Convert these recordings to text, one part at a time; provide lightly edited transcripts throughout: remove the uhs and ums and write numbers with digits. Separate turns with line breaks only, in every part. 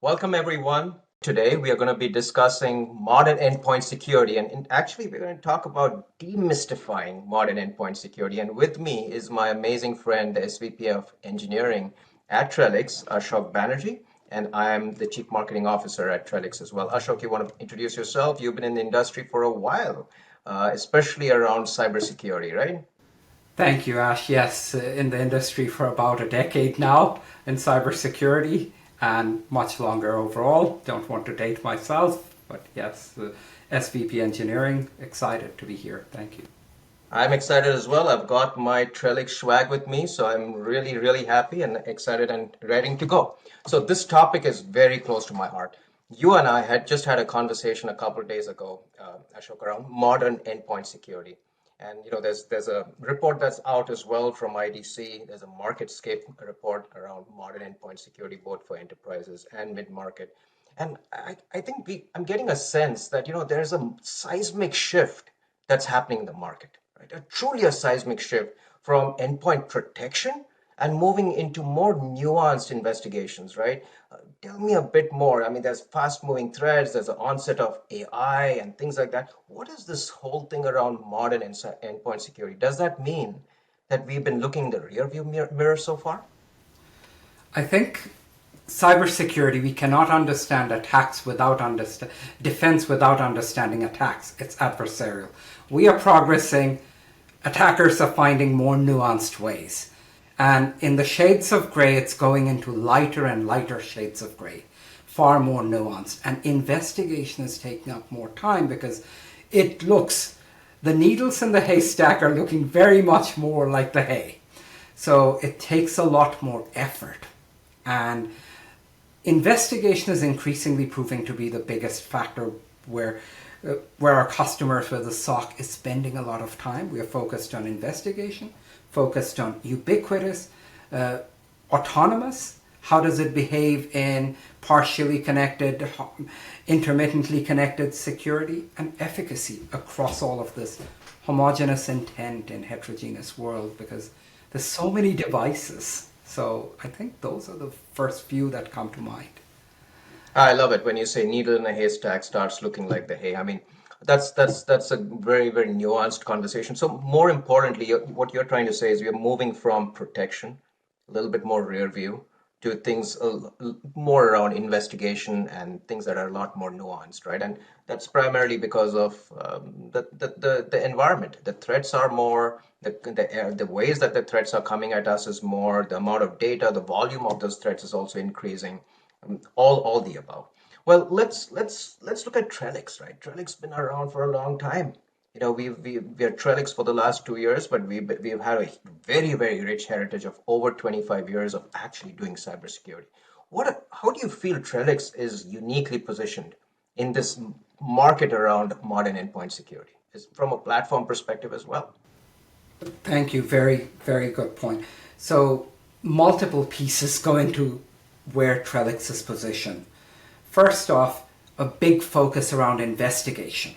Welcome, everyone. Today, we are going to be discussing modern endpoint security, and actually, we're going to talk about demystifying modern endpoint security. And with me is my amazing friend, the SVP of Engineering at Trellix, Ashok Banerjee, and I'm the Chief Marketing Officer at Trellix as well. Ashok, you want to introduce yourself? You've been in the industry for a while, especially around cybersecurity, right?
Thank you, Ash. Yes, in the industry for about a decade now in cybersecurity and much longer overall. Don't want to date myself, but yes, SVP Engineering, excited to be here. Thank you.
I'm excited as well. I've got my Trellix swag with me, so I'm really, really happy and excited and ready to go. So this topic is very close to my heart. You and I had just had a conversation a couple of days ago, Ashok, around modern endpoint security. And there's a report that's out as well from IDC. There's a MarketScape report around modern endpoint security, both for enterprises and mid-market. And I think I'm getting a sense that there's a seismic shift that's happening in the market, right? Truly a seismic shift from endpoint protection and moving into more nuanced investigations, right? Tell me a bit more. I mean, there's fast-moving threats, there's the onset of AI and things like that. What is this whole thing around modern endpoint security? Does that mean that we've been looking in the rearview mirror so far?
I think cybersecurity, we cannot understand attacks without understand defense without understanding attacks. It's adversarial. We are progressing. Attackers are finding more nuanced ways. And in the shades of gray, it's going into lighter and lighter shades of gray, far more nuanced. And investigation is taking up more time because it looks, the needles in the haystack are looking very much more like the hay. So it takes a lot more effort. And investigation is increasingly proving to be the biggest factor where our customers, where the SOC is spending a lot of time. We are focused on investigation, focused on ubiquitous, autonomous. How does it behave in partially connected, intermittently connected security, and efficacy across all of this homogeneous intent in heterogeneous world, because there's so many devices. So I think those are the first few that come to mind.
I love it when you say needle in a haystack starts looking like the hay. I mean, that's a very, very nuanced conversation. So more importantly, what you're trying to say is we are moving from protection, a little bit more rear view, to things more around investigation and things that are a lot more nuanced, right? And that's primarily because of the environment. The threats are more, the ways that the threats are coming at us is more, the amount of data, the volume of those threats is also increasing. All the above. Well, let's look at Trellix, right? Trellix been around for a long time. We are Trellix for the last 2 years, but we've had a very, very rich heritage of over 25 years of actually doing cybersecurity. How do you feel Trellix is uniquely positioned in this market around modern endpoint security? Is from a platform perspective as well?
Thank you. Very, very good point. So multiple pieces go into where Trellix is positioned. First off, a big focus around investigation,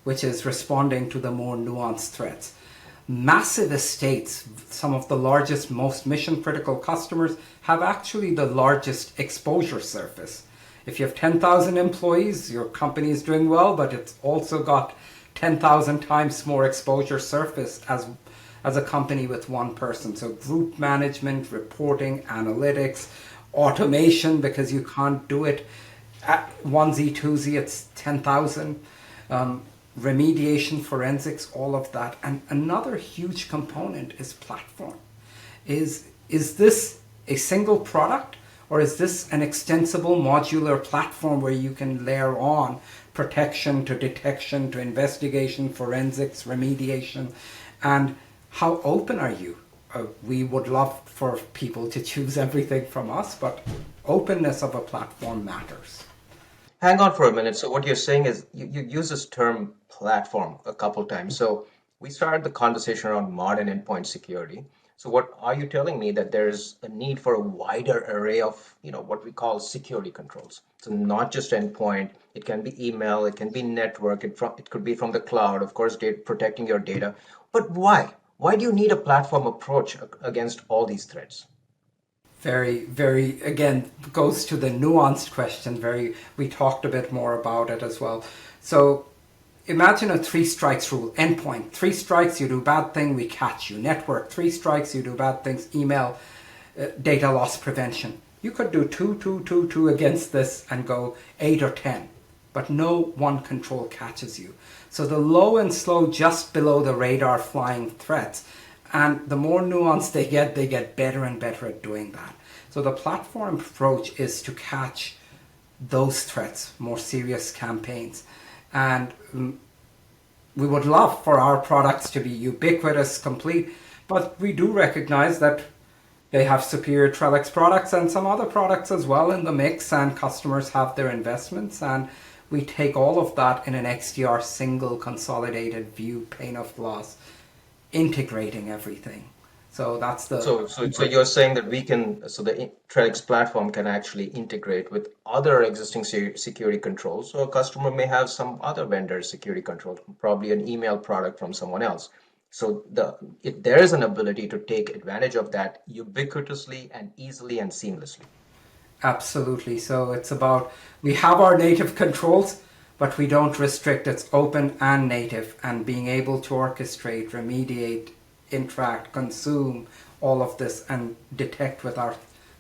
which is responding to the more nuanced threats. Massive estates, some of the largest, most mission critical customers have actually the largest exposure surface. If you have 10,000 employees, your company is doing well, but it's also got 10,000 times more exposure surface as a company with one person. So group management, reporting, analytics, automation, because you can't do it at onesie, twosie, it's 10,000. Remediation, forensics, all of that. And another huge component is platform. Is this a single product, or is this an extensible modular platform where you can layer on protection to detection to investigation, forensics, remediation? And how open are you? We would love for people to choose everything from us, but openness of a platform matters.
Hang on for a minute. So what you're saying is you use this term platform a couple times. So we started the conversation around modern endpoint security. So what are you telling me that there's a need for a wider array of, what we call security controls? So not just endpoint, it can be email, it can be network, it could be from the cloud, of course, protecting your data. But why? Why do you need a platform approach against all these threats?
Very, very, again, goes to the nuanced question. Very, we talked a bit more about it as well. So imagine a three strikes rule. Endpoint, three strikes, you do bad thing, we catch you. Network, three strikes, you do bad things. Email, data loss prevention. You could do two against this and go 8 or 10, but no one control catches you. So the low and slow, just below the radar flying threats, and the more nuanced they get better and better at doing that. So the platform approach is to catch those threats, more serious campaigns. And we would love for our products to be ubiquitous, complete, but we do recognize that they have superior Trellix products and some other products as well in the mix, and customers have their investments, and we take all of that in an XDR single consolidated view, pane of glass, integrating everything. So that's the
So you're saying that we can, so the Trellix platform can actually integrate with other existing security controls. So a customer may have some other vendor's security control, probably an email product from someone else. So if there is an ability to take advantage of that ubiquitously and easily and seamlessly.
absolutely. So it's about we have our native controls, but we don't restrict. It's open and native, and being able to orchestrate, remediate, interact, consume all of this, and detect with our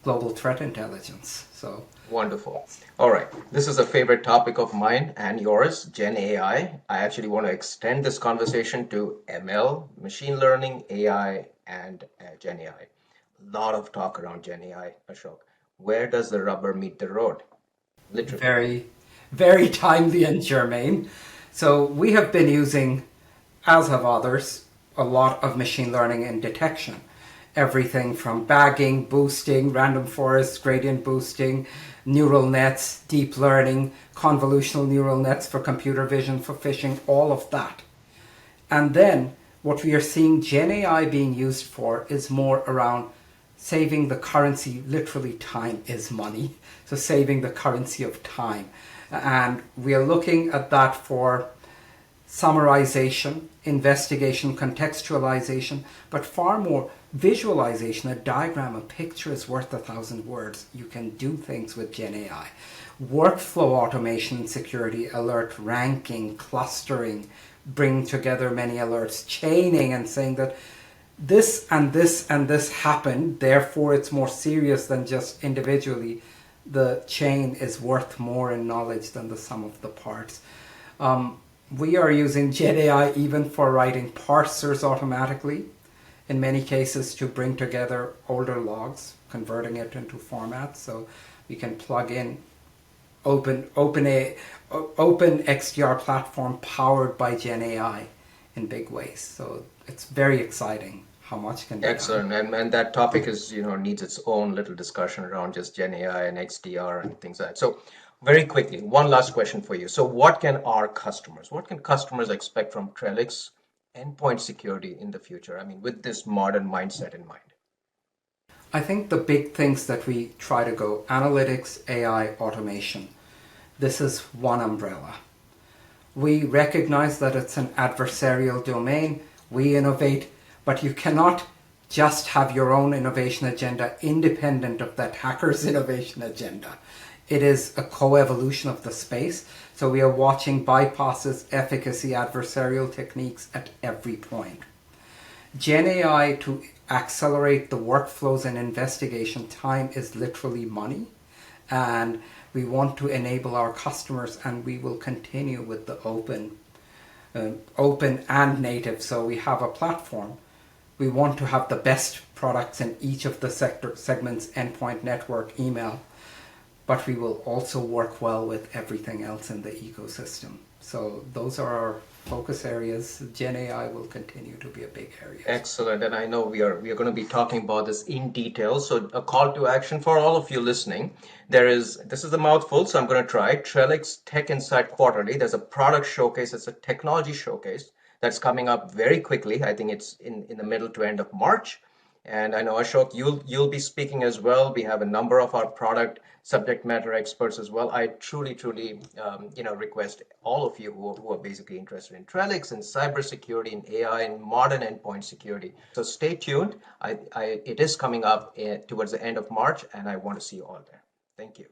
global threat intelligence. So
Wonderful. All right. This is a favorite topic of mine and yours, Gen AI. I actually want to extend this conversation to ML, machine learning, AI, and Gen AI. A lot of talk around Gen AI, Ashok. Where does the rubber meet the road? Literally.
very, very timely and germane. So we have been using, as have others, a lot of machine learning in detection. Everything from bagging, boosting, random forest, gradient boosting, neural nets, deep learning, convolutional neural nets for computer vision, for phishing, all of that. And then what we are seeing Gen AI being used for is more around saving the currency. Literally, time is money. So saving the currency of time. And we are looking at that for summarization, investigation, contextualization, but far more visualization. A diagram, a picture is worth 1,000 words. You can do things with Gen AI. Workflow automation, security, alert ranking, clustering, bring together many alerts, chaining, and saying that this and this and this happened, therefore it's more serious than just individually. The chain is worth more in knowledge than the sum of the parts. We are using Gen AI even for writing parsers automatically, in many cases to bring together older logs, converting it into formats. So we can plug in open XDR platform powered by Gen AI in big ways. So it's very exciting how much can be done.
Excellent. And that topic is, needs its own little discussion around just Gen AI and XDR and things like that. So very quickly, one last question for you. So what can customers expect from Trellix endpoint security in the future? I mean, with this modern mindset in mind.
I think the big things that we try to go analytics, AI, automation. This is one umbrella. We recognize that it's an adversarial domain. We innovate, but you cannot just have your own innovation agenda independent of that hacker's innovation agenda. It is a co-evolution of the space. So we are watching bypasses, efficacy, adversarial techniques at every point. Gen AI to accelerate the workflows and investigation time is literally money. And we want to enable our customers, and we will continue with the open and native. So we have a platform. We want to have the best products in each of the segments, endpoint, network, email, but we will also work well with everything else in the ecosystem. So those are our focus areas. Gen AI will continue to be a big area.
Excellent. And I know we are going to be talking about this in detail. So a call to action for all of you listening. This is a mouthful, so I'm going to try. Trellix Tech Insight Quarterly. There's a product showcase. It's a technology showcase that's coming up very quickly. I think it's in the middle to end of March. And I know Ashok, you'll be speaking as well. We have a number of our product subject matter experts as well. I truly, request all of you who are basically interested in Trellix and cybersecurity and AI and modern endpoint security. So stay tuned. It is coming up towards the end of March, and I want to see you all there. Thank you.